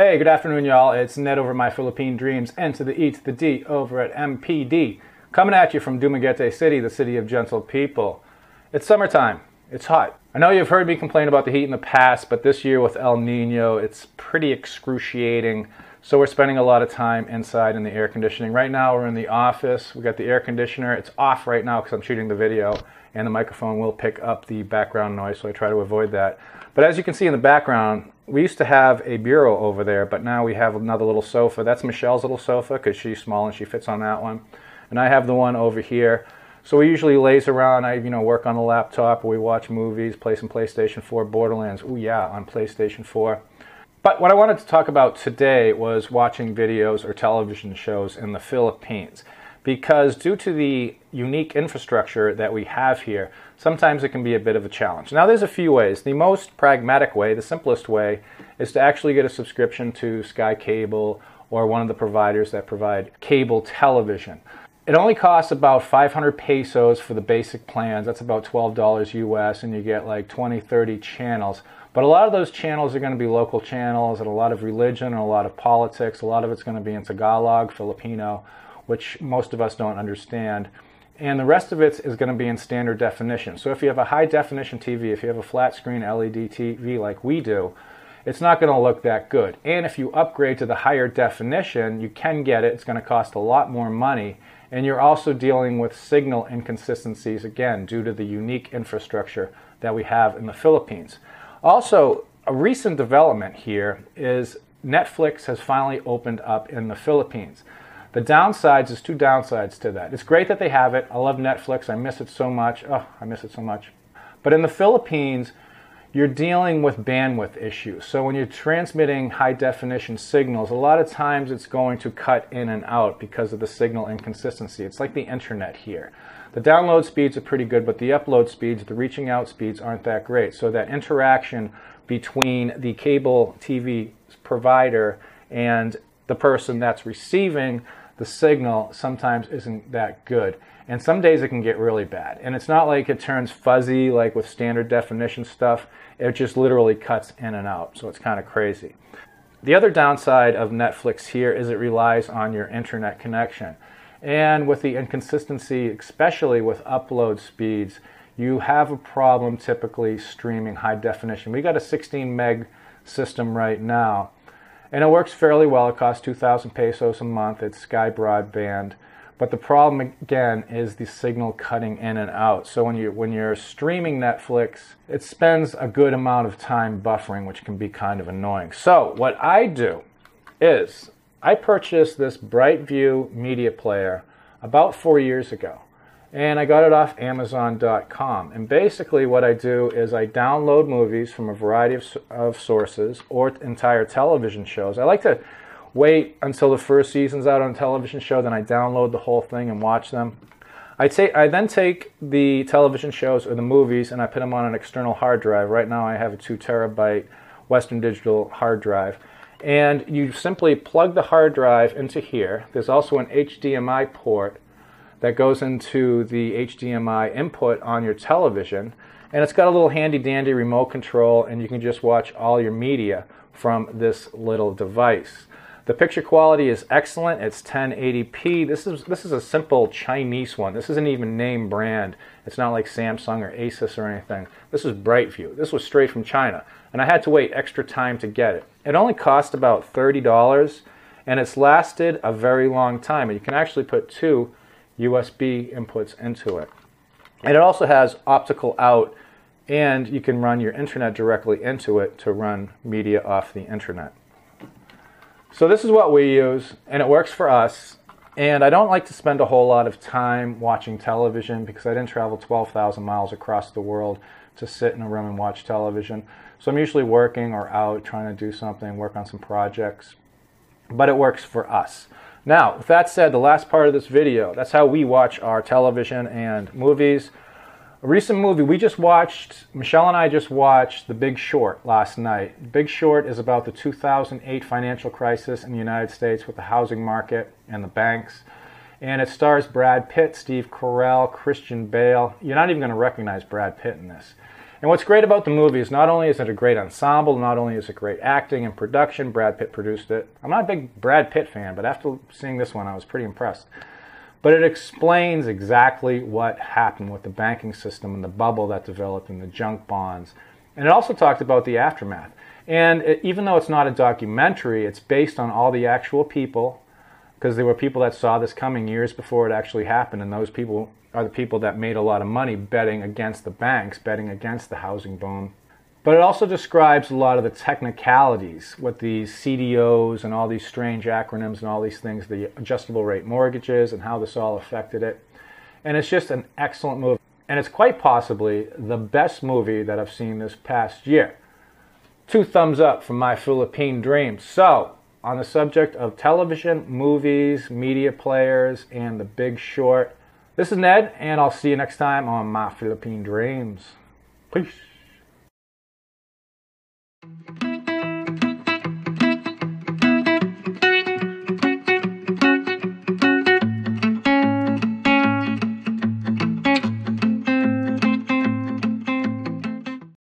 Hey, good afternoon, y'all. It's Ned over My Philippine Dreams, N to the E to the D over at MPD. Coming at you from Dumaguete City, the city of gentle people. It's summertime. It's hot. I know you've heard me complain about the heat in the past, but this year with El Nino, it's pretty excruciating. So we're spending a lot of time inside in the air conditioning. Right now, we're in the office. We got the air conditioner. It's off right now because I'm shooting the video, and the microphone will pick up the background noise, so I try to avoid that. But as you can see in the background, we used to have a bureau over there, but now we have another little sofa. That's Michelle's little sofa because she's small and she fits on that one. And I have the one over here. So we usually laze around. I work on the laptop, or we watch movies, play some PlayStation 4, Borderlands. Ooh yeah, on PlayStation 4. But what I wanted to talk about today was watching videos or television shows in the Philippines. Because due to the unique infrastructure that we have here, sometimes it can be a bit of a challenge. Now there's a few ways. The most pragmatic way, the simplest way, is to actually get a subscription to Sky Cable or one of the providers that provide cable television. It only costs about 500 pesos for the basic plans. That's about $12 US, and you get like 20, 30 channels. But a lot of those channels are going to be local channels, and a lot of religion and a lot of politics. A lot of it's going to be in Tagalog, Filipino, which most of us don't understand. And the rest of it is going to be in standard definition. So if you have a high definition TV, if you have a flat screen LED TV like we do, it's not going to look that good. And if you upgrade to the higher definition, you can get it. It's going to cost a lot more money. And you're also dealing with signal inconsistencies, again, due to the unique infrastructure that we have in the Philippines. Also, a recent development here is Netflix has finally opened up in the Philippines. The downsides is two downsides to that. It's great that they have it. I love Netflix. I miss it so much. Oh, I miss it so much. But in the Philippines, you're dealing with bandwidth issues. So when you're transmitting high definition signals, a lot of times it's going to cut in and out because of the signal inconsistency. It's like the internet here. The download speeds are pretty good, but the upload speeds, the reaching out speeds aren't that great. So that interaction between the cable TV provider and the person that's receiving the signal sometimes isn't that good. And some days it can get really bad. And it's not like it turns fuzzy like with standard definition stuff. It just literally cuts in and out. So it's kind of crazy. The other downside of Netflix here is it relies on your internet connection. And with the inconsistency, especially with upload speeds, you have a problem typically streaming high definition. We got a 16 meg system right now. And it works fairly well. It costs 2,000 pesos a month. It's Sky Broadband. But the problem, again, is the signal cutting in and out. So when you're streaming Netflix, it spends a good amount of time buffering, which can be kind of annoying. So what I do is I purchased this BrightView media player about 4 years ago. And I got it off Amazon.com. And basically what I do is I download movies from a variety of sources or entire television shows. I like to wait until the first season's out on a television show, then I download the whole thing and watch them. I then take the television shows or the movies and I put them on an external hard drive. Right now I have a 2 terabyte Western Digital hard drive. And you simply plug the hard drive into here. There's also an HDMI port that goes into the HDMI input on your television, and it's got a little handy dandy remote control, and you can just watch all your media from this little device. The picture quality is excellent. It's 1080p. This is a simple Chinese one. This isn't even name brand. It's not like Samsung or Asus or anything. This is BrightView. This was straight from China, and I had to wait extra time to get it. It only cost about $30, and it's lasted a very long time, and you can actually put 2 USB inputs into it. And it also has optical out, and you can run your internet directly into it to run media off the internet. So this is what we use, and it works for us. And I don't like to spend a whole lot of time watching television because I didn't travel 12,000 miles across the world to sit in a room and watch television. So I'm usually working or out trying to do something, work on some projects. But it works for us. Now, with that said, the last part of this video, that's how we watch our television and movies. A recent movie we just watched, Michelle and I just watched The Big Short last night. The Big Short is about the 2008 financial crisis in the United States with the housing market and the banks. And it stars Brad Pitt, Steve Carell, Christian Bale. You're not even going to recognize Brad Pitt in this. And what's great about the movie is not only is it a great ensemble, not only is it great acting and production, Brad Pitt produced it. I'm not a big Brad Pitt fan, but after seeing this one, I was pretty impressed. But it explains exactly what happened with the banking system and the bubble that developed and the junk bonds. And it also talked about the aftermath. And even though it's not a documentary, it's based on all the actual people, because there were people that saw this coming years before it actually happened, and those people are the people that made a lot of money betting against the banks, betting against the housing boom. But it also describes a lot of the technicalities with these CDOs and all these strange acronyms and all these things, the adjustable rate mortgages and how this all affected it. And it's just an excellent movie. And it's quite possibly the best movie that I've seen this past year. 2 thumbs up for my Philippine dreams. So, on the subject of television, movies, media players, and The Big Short, this is Ned, and I'll see you next time on My Philippine Dreams. Peace.